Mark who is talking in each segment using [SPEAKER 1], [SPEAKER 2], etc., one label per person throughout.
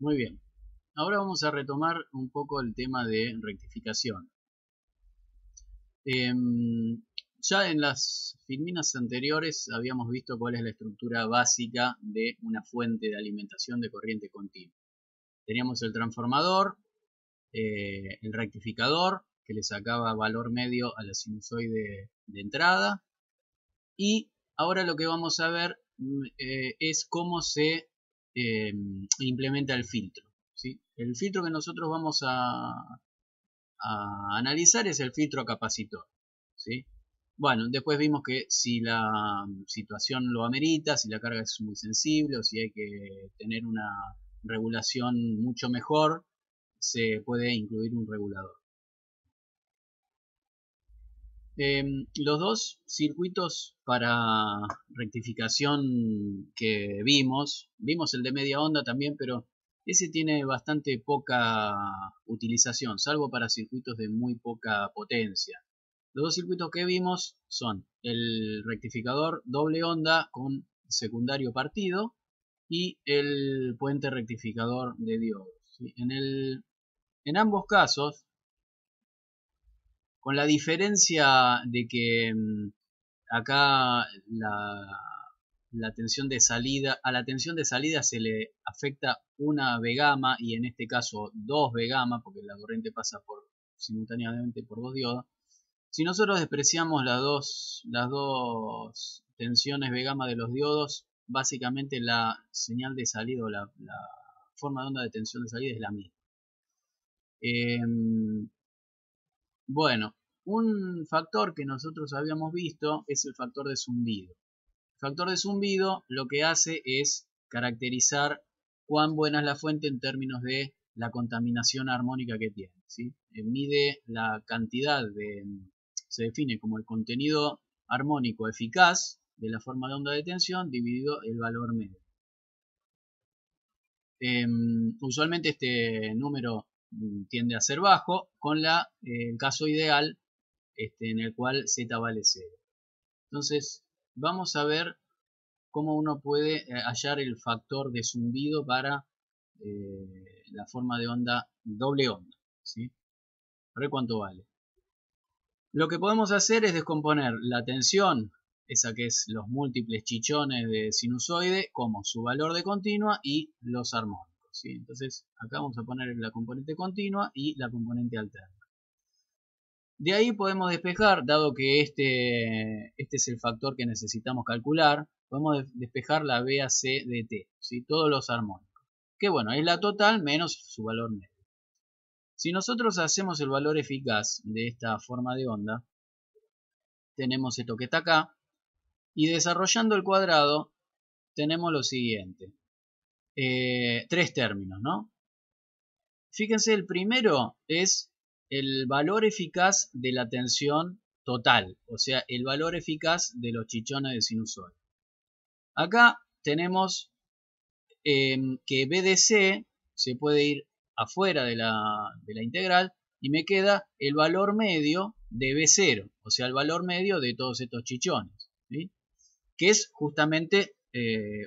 [SPEAKER 1] Muy bien. Ahora vamos a retomar un poco el tema de rectificación. Ya en las filminas anteriores habíamos visto cuál es la estructura básica de una fuente de alimentación de corriente continua. Teníamos el transformador, el rectificador, que le sacaba valor medio a la sinusoide de entrada, y ahora lo que vamos a ver es cómo se implementa el filtro, ¿sí? El filtro que nosotros vamos a analizar es el filtro capacitor, ¿sí? Bueno, después vimos que si la situación lo amerita, si la carga es muy sensible o si hay que tener una regulación mucho mejor, se puede incluir un regulador. Los dos circuitos para rectificación que vimos el de media onda también, pero ese tiene bastante poca utilización, salvo para circuitos de muy poca potencia. Los dos circuitos que vimos son el rectificador doble onda con secundario partido y el puente rectificador de diodos, ¿sí? En ambos casos, con la diferencia de que acá la tensión de salida, a la tensión de salida se le afecta una V gamma y en este caso dos V gamma, porque la corriente pasa simultáneamente por dos diodos. Si nosotros despreciamos las dos tensiones V gamma de los diodos, básicamente la señal de salida o la forma de onda de tensión de salida es la misma. Bueno, un factor que nosotros habíamos visto es el factor de zumbido. El factor de zumbido lo que hace es caracterizar cuán buena es la fuente en términos de la contaminación armónica que tiene, ¿sí? Mide la cantidad se define como el contenido armónico eficaz de la forma de onda de tensión dividido el valor medio. Usualmente este número tiende a ser bajo, con el caso ideal en el cual z vale 0. Entonces, vamos a ver cómo uno puede hallar el factor de zumbido para la forma de onda doble onda, ¿sí? A ver cuánto vale. Lo que podemos hacer es descomponer la tensión, esa que es los múltiples chichones de sinusoide, como su valor de continua y los armónicos, ¿sí? Entonces, acá vamos a poner la componente continua y la componente alterna. De ahí podemos despejar, dado que este es el factor que necesitamos calcular, podemos despejar la BAC de T, ¿sí? Todos los armónicos. Que bueno, es la total menos su valor medio. Si nosotros hacemos el valor eficaz de esta forma de onda, tenemos esto que está acá, y desarrollando el cuadrado, tenemos lo siguiente. Tres términos, ¿no? Fíjense, el primero es el valor eficaz de la tensión total, o sea, el valor eficaz de los chichones de sinusoide. Acá tenemos que B de C se puede ir afuera de la integral y me queda el valor medio de B0, o sea, el valor medio de todos estos chichones, ¿sí? Que es justamente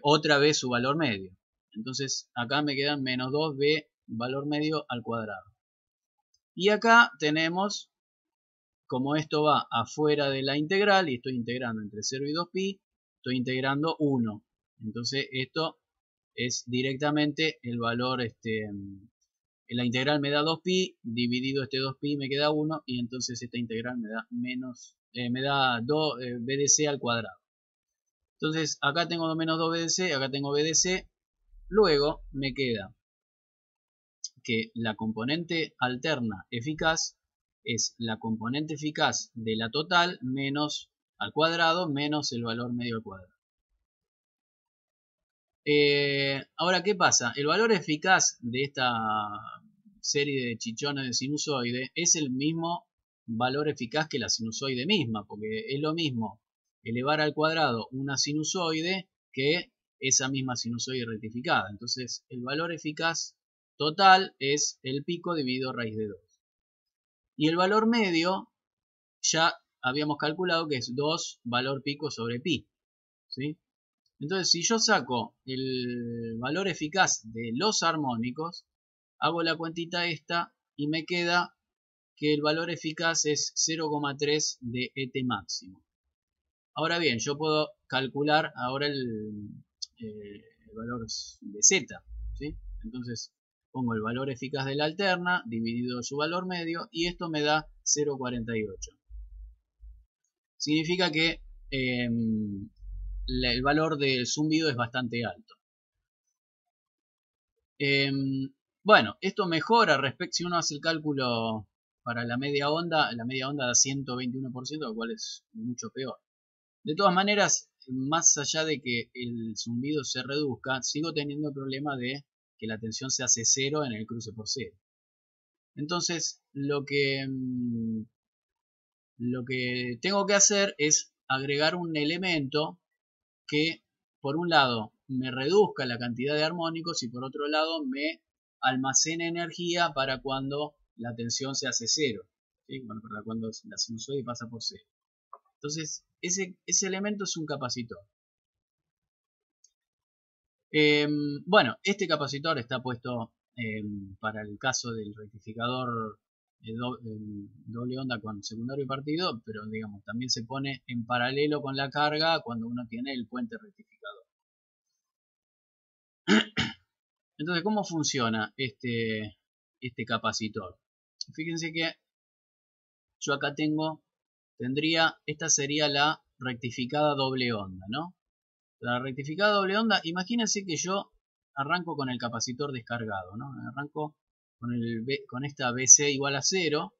[SPEAKER 1] otra vez su valor medio. Entonces acá me quedan menos 2B valor medio al cuadrado. Y acá tenemos, como esto va afuera de la integral y estoy integrando entre 0 y 2pi, estoy integrando 1. Entonces esto es directamente el valor, la integral me da 2pi, dividido este 2pi me queda 1 y entonces esta integral me da me da 2 b de c al cuadrado. Entonces acá tengo menos 2b de c, acá tengo b de c, luego me queda que la componente alterna eficaz es la componente eficaz de la total menos al cuadrado menos el valor medio al cuadrado. Ahora, ¿qué pasa? El valor eficaz de esta serie de chichones de sinusoide es el mismo valor eficaz que la sinusoide misma, porque es lo mismo elevar al cuadrado una sinusoide que esa misma sinusoide rectificada. Entonces, el valor eficaz total es el pico dividido raíz de 2. Y el valor medio ya habíamos calculado que es 2 valor pico sobre pi, ¿sí? Entonces, si yo saco el valor eficaz de los armónicos, hago la cuentita esta y me queda que el valor eficaz es 0,3 de ET máximo. Ahora bien, yo puedo calcular ahora el valor de Z, ¿sí? Entonces pongo el valor eficaz de la alterna dividido su valor medio y esto me da 0,48. Significa que el valor del zumbido es bastante alto. Bueno, esto mejora respecto, si uno hace el cálculo para la media onda da 121%, lo cual es mucho peor. De todas maneras, más allá de que el zumbido se reduzca, sigo teniendo el problema de que la tensión se hace cero en el cruce por cero. Entonces, lo que tengo que hacer es agregar un elemento que, por un lado, me reduzca la cantidad de armónicos y por otro lado me almacene energía para cuando la tensión se hace cero, ¿sí? Bueno, para cuando la sinusoide pasa por cero. Entonces, ese elemento es un capacitor. Bueno, este capacitor está puesto para el caso del rectificador doble onda con secundario partido, pero digamos, también se pone en paralelo con la carga cuando uno tiene el puente rectificador. Entonces, ¿cómo funciona este capacitor? Fíjense que yo acá esta sería la rectificada doble onda, ¿no? La rectificada doble onda, imagínense que yo arranco con el capacitor descargado, ¿no? Arranco con esta BC igual a 0,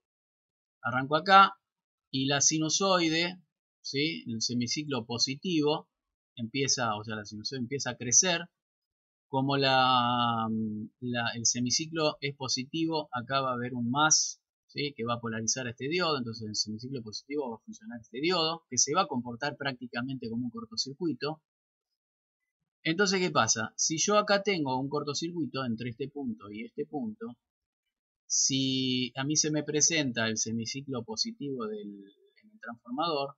[SPEAKER 1] arranco acá y la sinusoide, ¿sí? El semiciclo positivo empieza, o sea, la sinusoide empieza a crecer. Como el semiciclo es positivo, acá va a haber un más, ¿sí? Que va a polarizar a este diodo, entonces en el semiciclo positivo va a funcionar este diodo, que se va a comportar prácticamente como un cortocircuito. Entonces, ¿qué pasa? Si yo acá tengo un cortocircuito entre este punto y este punto, si a mí se me presenta el semiciclo positivo en el transformador,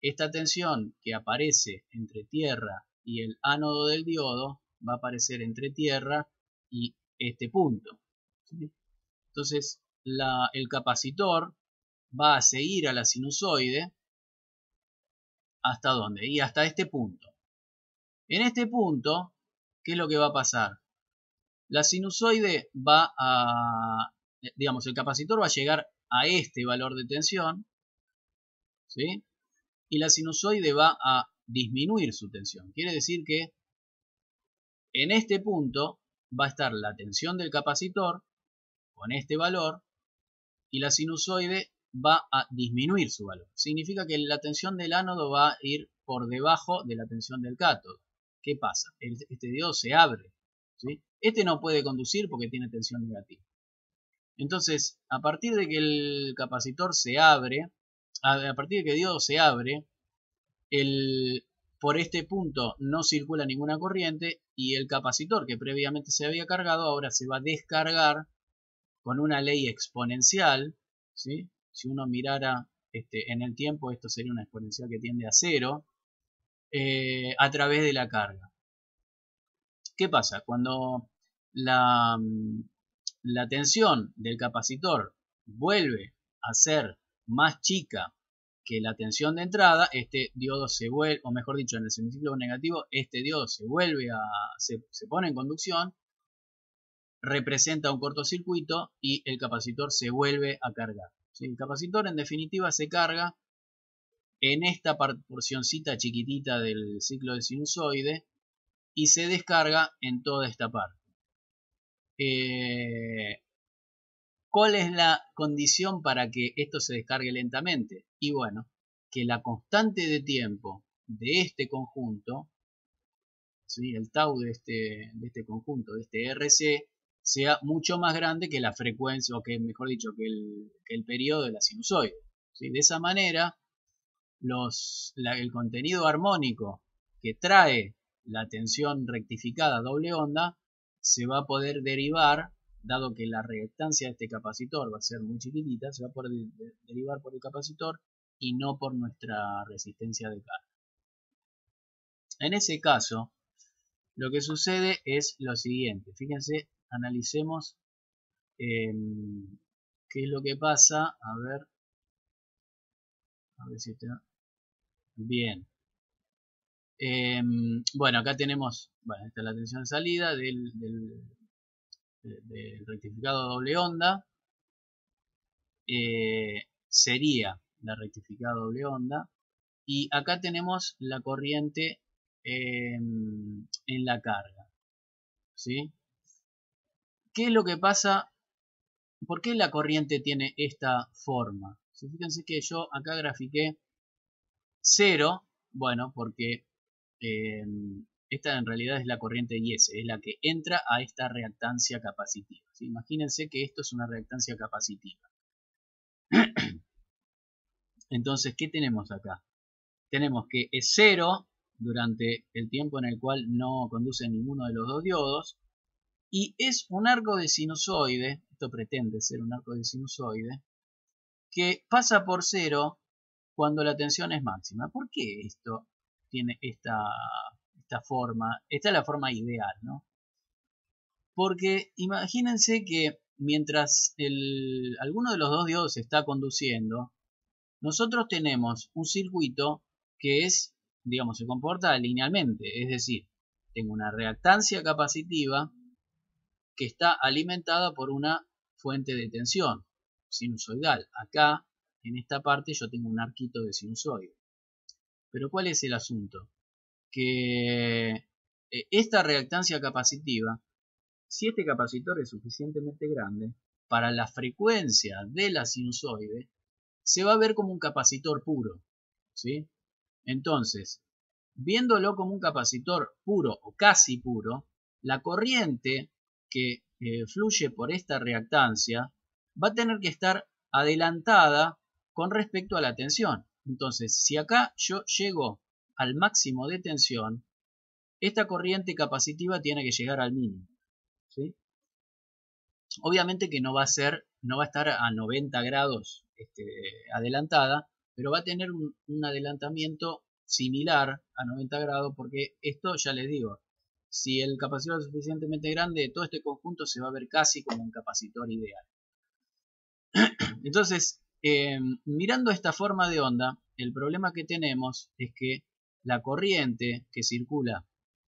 [SPEAKER 1] esta tensión que aparece entre tierra y el ánodo del diodo va a aparecer entre tierra y este punto, ¿sí? Entonces, el capacitor va a seguir a la sinusoide ¿hasta dónde? Y hasta este punto. En este punto, ¿qué es lo que va a pasar? La sinusoide digamos, el capacitor va a llegar a este valor de tensión, ¿sí? Y la sinusoide va a disminuir su tensión. Quiere decir que en este punto va a estar la tensión del capacitor con este valor y la sinusoide va a disminuir su valor. Significa que la tensión del ánodo va a ir por debajo de la tensión del cátodo. ¿Qué pasa? Este diodo se abre, ¿sí? Este no puede conducir porque tiene tensión negativa. Entonces, a partir de que el capacitor se abre, a partir de que el diodo se abre, por este punto no circula ninguna corriente y el capacitor que previamente se había cargado ahora se va a descargar con una ley exponencial, ¿sí? Si uno mirara en el tiempo, esto sería una exponencial que tiende a 0, a través de la carga. ¿Qué pasa? Cuando la tensión del capacitor vuelve a ser más chica que la tensión de entrada, este diodo se vuelve, o mejor dicho, en el semiciclo negativo, este diodo se pone en conducción, representa un cortocircuito y el capacitor se vuelve a cargar. ¿Sí? El capacitor en definitiva se carga en esta porcioncita chiquitita del ciclo de sinusoide y se descarga en toda esta parte. ¿Cuál es la condición para que esto se descargue lentamente? Y bueno, que la constante de tiempo de este conjunto, ¿sí? El tau de este conjunto, de este RC, sea mucho más grande que la frecuencia, o que mejor dicho, que el periodo de la sinusoide, ¿sí? De esa manera, el contenido armónico que trae la tensión rectificada doble onda se va a poder derivar, dado que la reactancia de este capacitor va a ser muy chiquitita, se va a poder derivar por el capacitor y no por nuestra resistencia de carga. En ese caso, lo que sucede es lo siguiente. Fíjense, analicemos qué es lo que pasa. A ver si está bien. Bueno, acá tenemos, bueno, esta es la tensión de salida del rectificado doble onda. Sería la rectificada doble onda. Y acá tenemos la corriente en la carga. ¿Sí? ¿Qué es lo que pasa? ¿Por qué la corriente tiene esta forma? Fíjense que yo acá grafiqué 0, bueno, porque esta en realidad es la corriente IS, es la que entra a esta reactancia capacitiva. ¿Sí? Imagínense que esto es una reactancia capacitiva. Entonces, ¿qué tenemos acá? Tenemos que es 0 durante el tiempo en el cual no conduce ninguno de los dos diodos, y es un arco de sinusoide, esto pretende ser un arco de sinusoide, que pasa por 0 cuando la tensión es máxima. ¿Por qué esto tiene esta forma? Esta es la forma ideal, ¿no? Porque imagínense que mientras alguno de los dos diodos está conduciendo, nosotros tenemos un circuito que es, digamos, se comporta linealmente, es decir, tengo una reactancia capacitiva que está alimentada por una fuente de tensión sinusoidal. Acá, en esta parte, yo tengo un arquito de sinusoide. Pero ¿cuál es el asunto? Que esta reactancia capacitiva, si este capacitor es suficientemente grande, para la frecuencia de la sinusoide, se va a ver como un capacitor puro. ¿Sí? Entonces, viéndolo como un capacitor puro o casi puro, la corriente que fluye por esta reactancia va a tener que estar adelantada con respecto a la tensión. Entonces, si acá yo llego al máximo de tensión, esta corriente capacitiva tiene que llegar al mínimo. ¿Sí? Obviamente que no va a estar a 90 grados adelantada, pero va a tener un adelantamiento similar a 90 grados, porque esto ya les digo, si el capacitor es suficientemente grande, todo este conjunto se va a ver casi como un capacitor ideal. Entonces, mirando esta forma de onda, el problema que tenemos es que la corriente que circula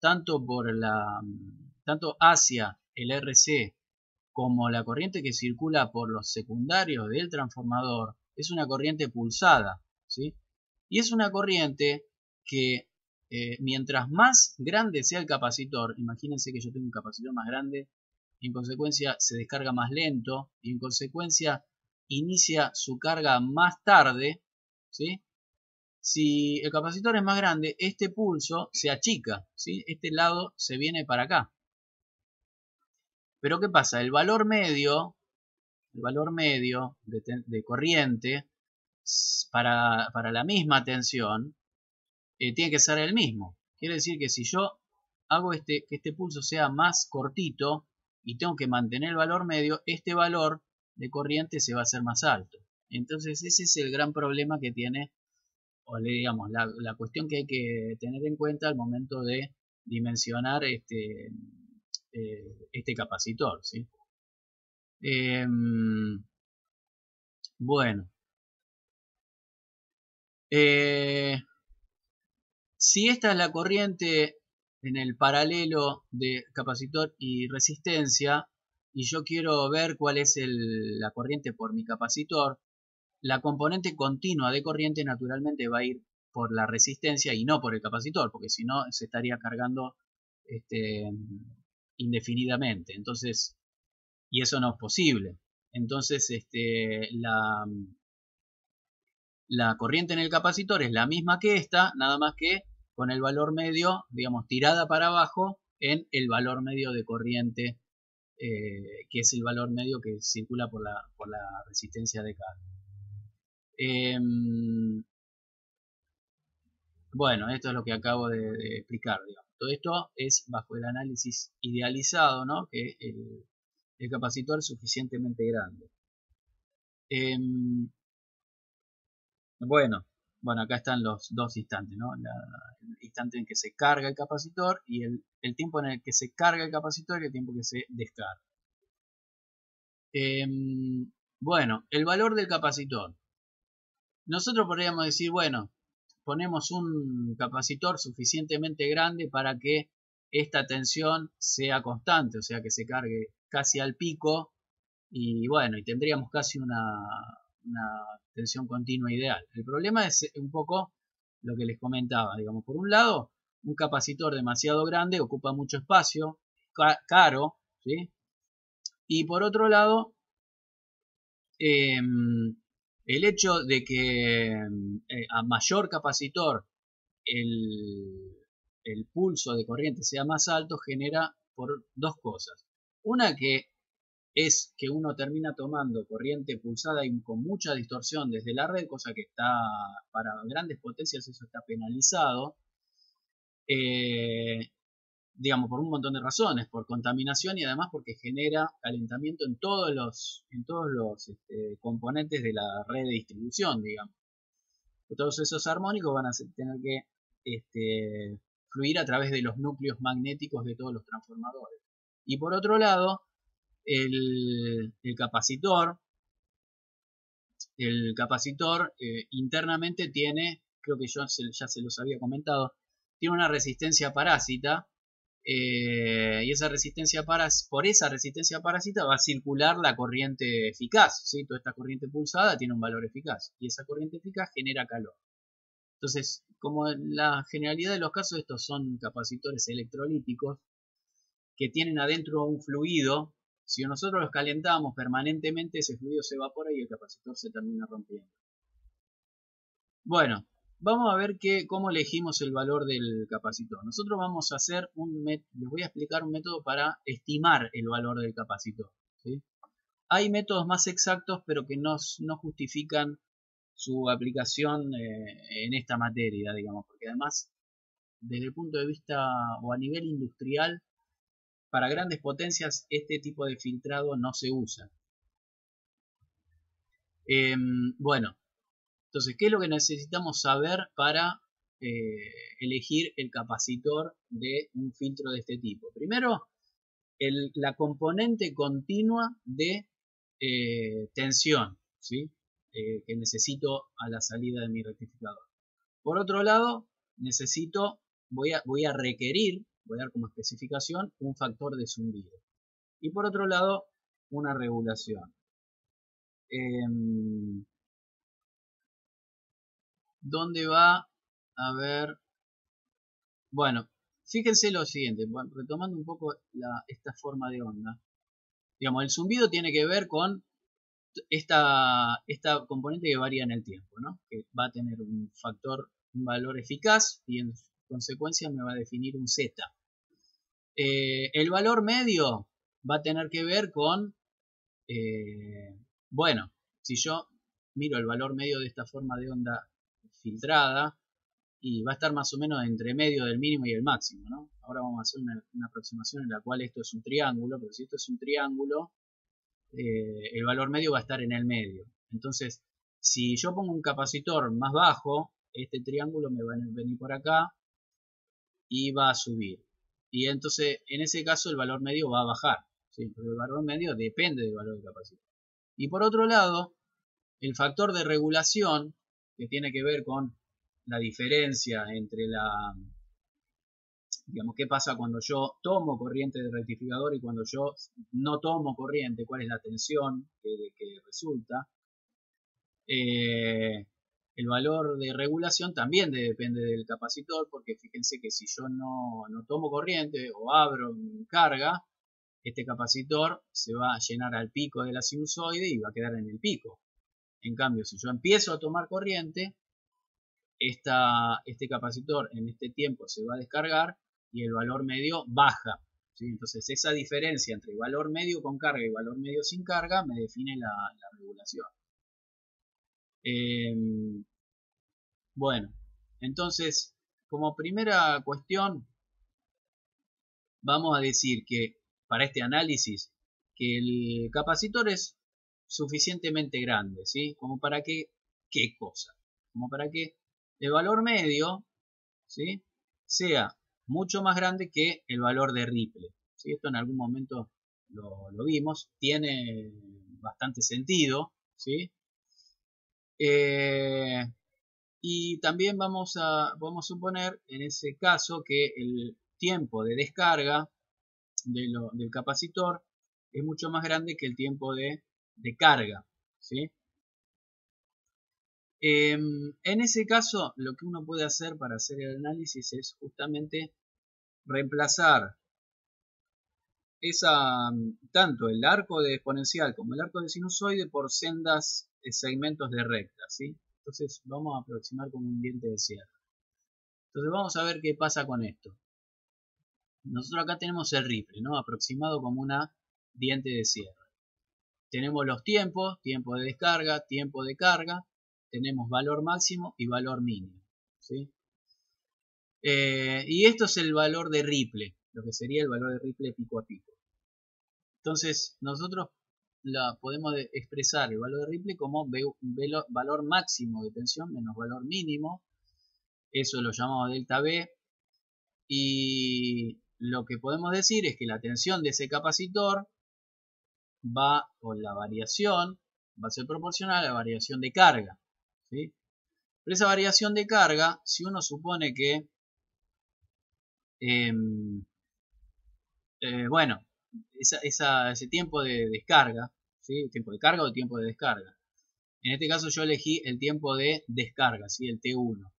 [SPEAKER 1] tanto hacia el RC como la corriente que circula por los secundarios del transformador es una corriente pulsada, ¿sí? Y es una corriente que mientras más grande sea el capacitor, imagínense que yo tengo un capacitor más grande, y en consecuencia se descarga más lento, y en consecuencia inicia su carga más tarde, ¿sí? Si el capacitor es más grande, este pulso se achica, ¿sí? Este lado se viene para acá. Pero ¿qué pasa? El valor medio de corriente para la misma tensión tiene que ser el mismo. Quiere decir que si yo hago que este pulso sea más cortito y tengo que mantener el valor medio, este valor de corriente se va a hacer más alto. Entonces ese es el gran problema que tiene, o digamos, la cuestión que hay que tener en cuenta al momento de dimensionar este capacitor, ¿sí? Bueno, si esta es la corriente en el paralelo de capacitor y resistencia, y yo quiero ver cuál es la corriente por mi capacitor, la componente continua de corriente naturalmente va a ir por la resistencia y no por el capacitor, porque si no se estaría cargando indefinidamente. Entonces, y eso no es posible. Entonces, la corriente en el capacitor es la misma que esta, nada más que con el valor medio, digamos, tirada para abajo en el valor medio de corriente, que es el valor medio que circula por la resistencia de carga. Bueno, esto es lo que acabo de explicar, digamos. Todo esto es bajo el análisis idealizado, ¿no? Que el capacitor es suficientemente grande. Bueno, bueno, acá están los dos instantes, ¿no? El instante en que se carga el capacitor y el tiempo en el que se carga el capacitor y el tiempo que se descarga. Bueno, el valor del capacitor. Nosotros podríamos decir, bueno, ponemos un capacitor suficientemente grande para que esta tensión sea constante, o sea que se cargue casi al pico y bueno, y tendríamos casi una tensión continua ideal. El problema es un poco lo que les comentaba, digamos, por un lado, un capacitor demasiado grande ocupa mucho espacio, caro, ¿sí? Y por otro lado, el hecho de que a mayor capacitor el pulso de corriente sea más alto genera por dos cosas. Una que es que uno termina tomando corriente pulsada y con mucha distorsión desde la red, cosa que está para grandes potencias eso está penalizado, digamos por un montón de razones, por contaminación y además porque genera calentamiento en todos los componentes de la red de distribución, digamos. Todos esos armónicos van a tener que fluir a través de los núcleos magnéticos de todos los transformadores. Y por otro lado, el capacitor internamente tiene, creo que yo ya se los había comentado, tiene una resistencia parásita y esa resistencia por esa resistencia parásita va a circular la corriente eficaz, ¿sí? Toda esta corriente pulsada tiene un valor eficaz y esa corriente eficaz genera calor. Entonces, como en la generalidad de los casos estos son capacitores electrolíticos que tienen adentro un fluido, si nosotros los calentamos permanentemente ese fluido se evapora y el capacitor se termina rompiendo. Bueno, vamos a ver cómo elegimos el valor del capacitor. Nosotros vamos a hacer les voy a explicar un método para estimar el valor del capacitor, ¿sí? Hay métodos más exactos pero que no justifican su aplicación en esta materia, digamos, porque además desde el punto de vista o a nivel industrial para grandes potencias este tipo de filtrado no se usa. Bueno, entonces, ¿qué es lo que necesitamos saber para elegir el capacitor de un filtro de este tipo? Primero, la componente continua de tensión, ¿sí? Que necesito a la salida de mi rectificador. Por otro lado, voy a requerir, voy a dar como especificación un factor de zumbido. Y por otro lado, una regulación. ¿Dónde va? A ver. Bueno, fíjense lo siguiente, retomando un poco esta forma de onda. Digamos, el zumbido tiene que ver con esta componente que varía en el tiempo, ¿no? Que va a tener un valor eficaz y en consecuencia me va a definir un Z. El valor medio va a tener que ver con, bueno, si yo miro el valor medio de esta forma de onda filtrada, y va a estar más o menos entre medio del mínimo y el máximo, ¿no? Ahora vamos a hacer una aproximación en la cual esto es un triángulo, pero si esto es un triángulo, el valor medio va a estar en el medio. Entonces, si yo pongo un capacitor más bajo, este triángulo me va a venir por acá y va a subir. Y entonces, en ese caso, el valor medio va a bajar, ¿sí? Porque el valor medio depende del valor del capacitor. Y por otro lado, el factor de regulación, que tiene que ver con la diferencia entre digamos, qué pasa cuando yo tomo corriente de rectificador y cuando yo no tomo corriente, cuál es la tensión que resulta. El valor de regulación también depende del capacitor, porque fíjense que si yo no tomo corriente o abro mi carga, este capacitor se va a llenar al pico de la sinusoide y va a quedar en el pico. En cambio, si yo empiezo a tomar corriente, este capacitor en este tiempo se va a descargar y el valor medio baja, ¿sí? Entonces esa diferencia entre valor medio con carga y valor medio sin carga me define la regulación. Bueno, entonces como primera cuestión vamos a decir que para este análisis que el capacitor es suficientemente grande, ¿sí? Como para que, ¿qué cosa? Como para que el valor medio, ¿sí?, sea mucho más grande que el valor de Ripley. ¿Sí? Esto en algún momento lo vimos, tiene bastante sentido, ¿sí? Y también vamos a suponer en ese caso que el tiempo de descarga del capacitor es mucho más grande que el tiempo de carga, ¿sí? En ese caso, lo que uno puede hacer para hacer el análisis es justamente reemplazar tanto el arco de exponencial como el arco de sinusoide por sendas segmentos de recta, ¿sí? Entonces vamos a aproximar como un diente de sierra. Entonces vamos a ver qué pasa con esto. Nosotros acá tenemos el Ripley, ¿no?, aproximado como una diente de sierra. Tenemos los tiempos, tiempo de descarga, tiempo de carga, tenemos valor máximo y valor mínimo, ¿sí? Y esto es el valor de Ripley, lo que sería el valor de Ripley pico a pico. Entonces nosotros podemos expresar el valor de Ripley como valor máximo de tensión menos valor mínimo. Eso lo llamamos delta B. Y lo que podemos decir es que la tensión de ese capacitor o la variación va a ser proporcional a la variación de carga, ¿sí? Pero esa variación de carga, si uno supone que bueno, ese tiempo de descarga, ¿sí?, tiempo de carga o tiempo de descarga. En este caso yo elegí el tiempo de descarga, ¿sí?, el T1.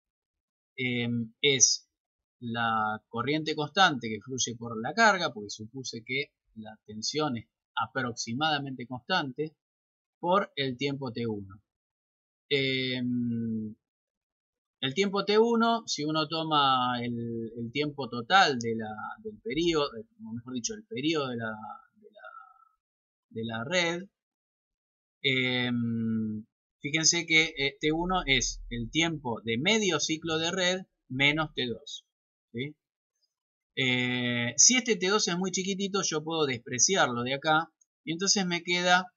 [SPEAKER 1] Es la corriente constante que fluye por la carga, porque supuse que la tensión es aproximadamente constante, por el tiempo T1. El tiempo T1, si uno toma el tiempo total del periodo, o mejor dicho, el periodo de la red, fíjense que T1 es el tiempo de medio ciclo de red menos T2. ¿Sí? Si este T2 es muy chiquitito, yo puedo despreciarlo de acá, y entonces me queda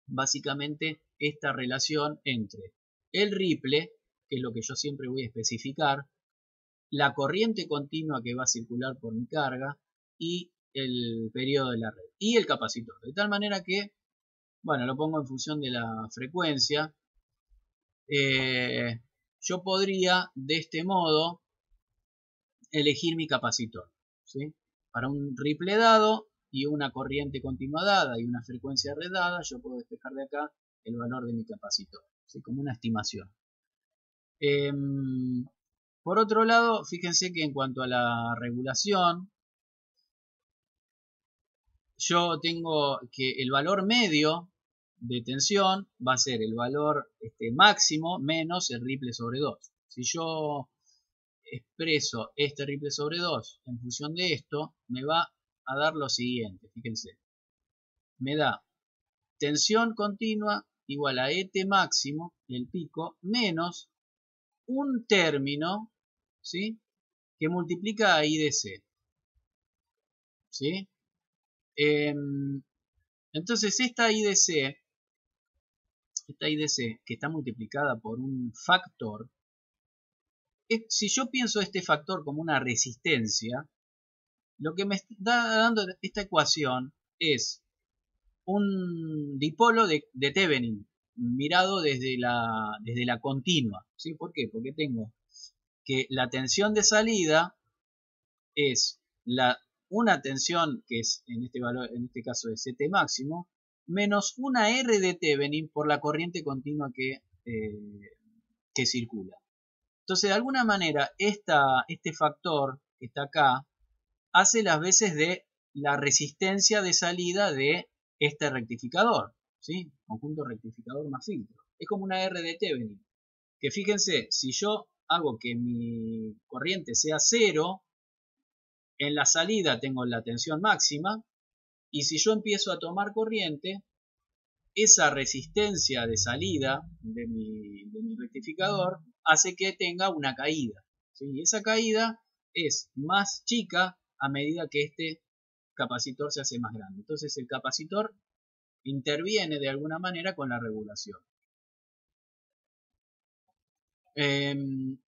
[SPEAKER 1] básicamente esta relación entre el Ripley, que es lo que yo siempre voy a especificar, la corriente continua que va a circular por mi carga y el periodo de la red y el capacitor. De tal manera que, bueno, lo pongo en función de la frecuencia. Yo podría de este modo elegir mi capacitor, ¿sí? Para un Ripley dado y una corriente continua dada y una frecuencia red dada, yo puedo despejar de acá el valor de mi capacitor, ¿sí?, como una estimación. Por otro lado, fíjense que en cuanto a la regulación, yo tengo que el valor medio de tensión va a ser el valor máximo menos el Ripley sobre 2. Si yo expreso este Ripley sobre 2 en función de esto, me va a dar lo siguiente, fíjense. Me da tensión continua igual a ET máximo, el pico, menos un término, ¿sí?, que multiplica a IDC, ¿sí? Entonces esta IDC que está multiplicada por un factor, si yo pienso este factor como una resistencia, lo que me está dando esta ecuación es un dipolo de Thevenin mirado desde la continua, ¿sí? ¿Por qué? Porque tengo que la tensión de salida es una tensión que es en este caso de CT máximo, menos una R de Thevenin por la corriente continua que circula. Entonces, de alguna manera, este factor que está acá hace las veces de la resistencia de salida de este rectificador, ¿sí?, conjunto rectificador más filtro. Es como una R de Thevenin, que fíjense, si yo hago que mi corriente sea 0, en la salida tengo la tensión máxima, y si yo empiezo a tomar corriente, esa resistencia de salida de mi rectificador hace que tenga una caída, ¿sí? Y esa caída es más chica a medida que este capacitor se hace más grande. Entonces el capacitor interviene de alguna manera con la regulación.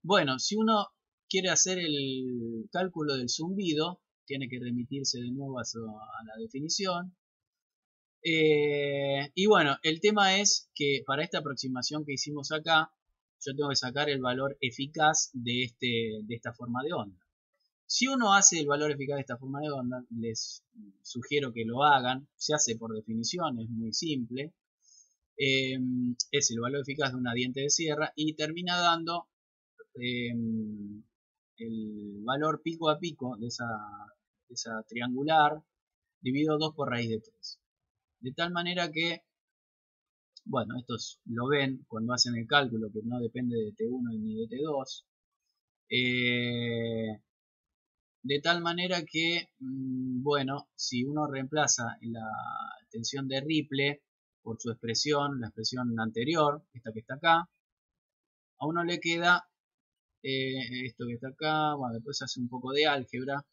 [SPEAKER 1] Bueno, si uno quiere hacer el cálculo del zumbido, tiene que remitirse de nuevo a la definición. Y bueno, el tema es que para esta aproximación que hicimos acá, yo tengo que sacar el valor eficaz de esta forma de onda. Si uno hace el valor eficaz de esta forma de onda, les sugiero que lo hagan. Se hace por definición, es muy simple. Es el valor eficaz de una diente de sierra y termina dando el valor pico a pico de esa triangular dividido 2 por raíz de 3. De tal manera que, bueno, estos lo ven cuando hacen el cálculo, que no depende de T1 ni de T2. De tal manera que, bueno, si uno reemplaza la tensión de Ripple por su expresión, la expresión anterior, esta que está acá, a uno le queda esto que está acá. Bueno, después hace un poco de álgebra.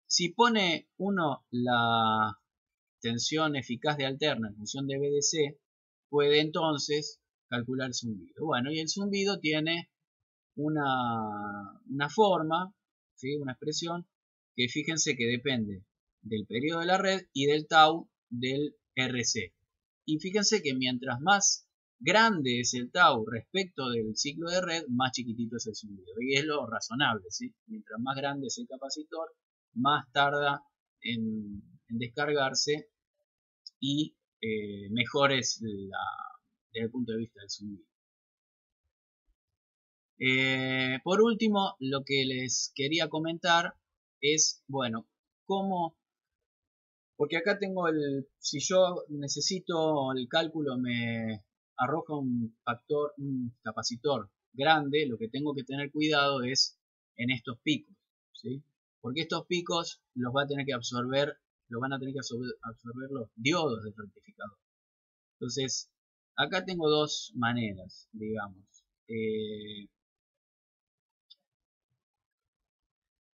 [SPEAKER 1] Si pone uno la tensión eficaz de alterna en función de BDC, puede entonces calcular el zumbido. Bueno, y el zumbido tiene una forma, ¿sí? Una expresión que fíjense que depende del periodo de la red y del tau del RC. Y fíjense que mientras más grande es el tau respecto del ciclo de red, más chiquitito es el zumbido. Y es lo razonable, ¿sí? Mientras más grande es el capacitor, más tarda en descargarse y mejor es desde el punto de vista del zumbido. Por último, lo que les quería comentar es, bueno, cómo, porque acá tengo si yo necesito el cálculo me arroja un factor, un capacitor grande, lo que tengo que tener cuidado es en estos picos, ¿sí? Porque estos picos los va a tener que absorber, los van a tener que absorber los diodos del rectificador. Entonces, acá tengo dos maneras, digamos.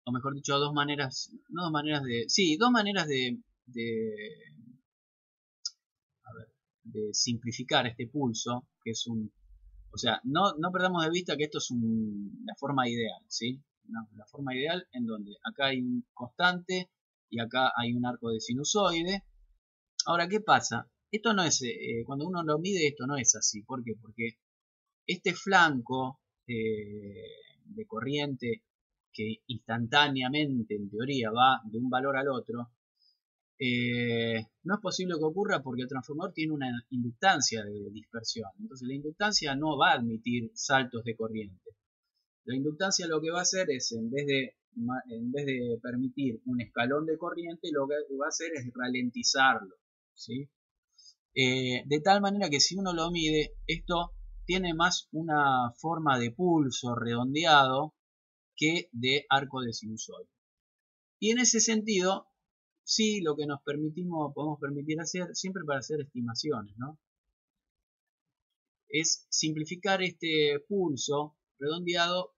[SPEAKER 1] O mejor dicho, dos maneras a ver, de simplificar este pulso, que es o sea, no perdamos de vista que esto es la forma ideal, ¿sí? La forma ideal en donde acá hay un constante y acá hay un arco de sinusoide. Ahora, ¿qué pasa? Esto no es, cuando uno lo mide, esto no es así. ¿Por qué? Porque este flanco de corriente que instantáneamente, en teoría, va de un valor al otro, no es posible que ocurra porque el transformador tiene una inductancia de dispersión. Entonces la inductancia no va a admitir saltos de corriente. La inductancia lo que va a hacer es, en vez de permitir un escalón de corriente, lo que va a hacer es ralentizarlo, ¿sí? De tal manera que si uno lo mide, esto tiene más una forma de pulso redondeado que de arco de sinusoide. Y en ese sentido, sí, lo que podemos permitir hacer, siempre para hacer estimaciones, ¿no? Es simplificar este pulso redondeado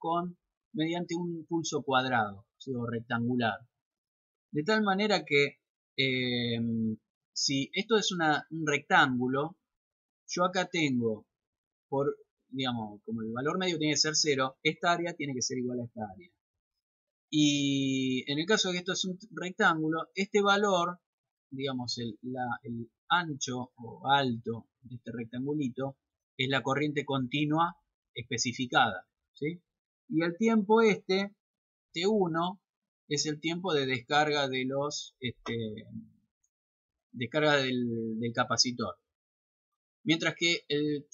[SPEAKER 1] mediante un pulso cuadrado, ¿sí? O rectangular. De tal manera que si esto es un rectángulo, yo acá tengo, digamos, como el valor medio tiene que ser 0, esta área tiene que ser igual a esta área. Y en el caso de que esto es un rectángulo, este valor, digamos, el ancho o alto de este rectangulito, es la corriente continua especificada, ¿sí? Y el tiempo T1, es el tiempo de descarga descarga del capacitor. Mientras que el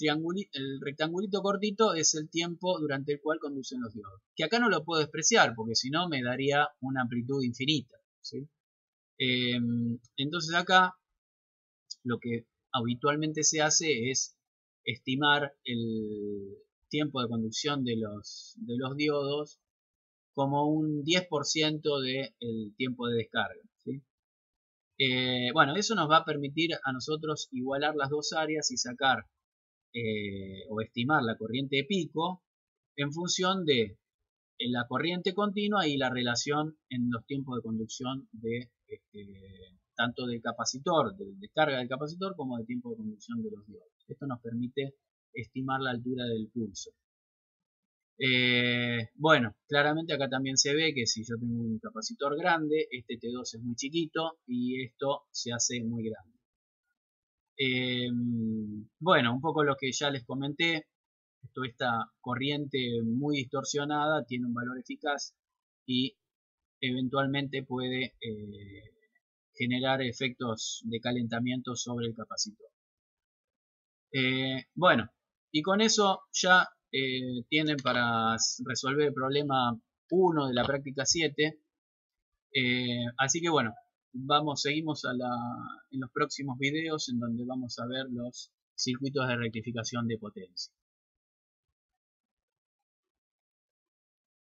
[SPEAKER 1] rectangulito cortito es el tiempo durante el cual conducen los diodos. Que acá no lo puedo despreciar porque si no me daría una amplitud infinita, ¿sí? Entonces acá lo que habitualmente se hace es estimar el tiempo de conducción de los diodos como un 10% del tiempo de descarga, ¿sí? Bueno, eso nos va a permitir a nosotros igualar las dos áreas y sacar o estimar la corriente de pico en función de la corriente continua y la relación en los tiempos de conducción de tanto del capacitor, de descarga del capacitor, como de tiempo de conducción de los diodos. Esto nos permite estimar la altura del pulso. Bueno, claramente acá también se ve que si yo tengo un capacitor grande, este T2 es muy chiquito y esto se hace muy grande. Bueno, un poco lo que ya les comenté, esta corriente muy distorsionada tiene un valor eficaz y eventualmente puede generar efectos de calentamiento sobre el capacitor. Bueno, y con eso ya tienen para resolver el problema 1 de la práctica 7. Así que bueno, seguimos en los próximos videos en donde vamos a ver los circuitos de rectificación de potencia.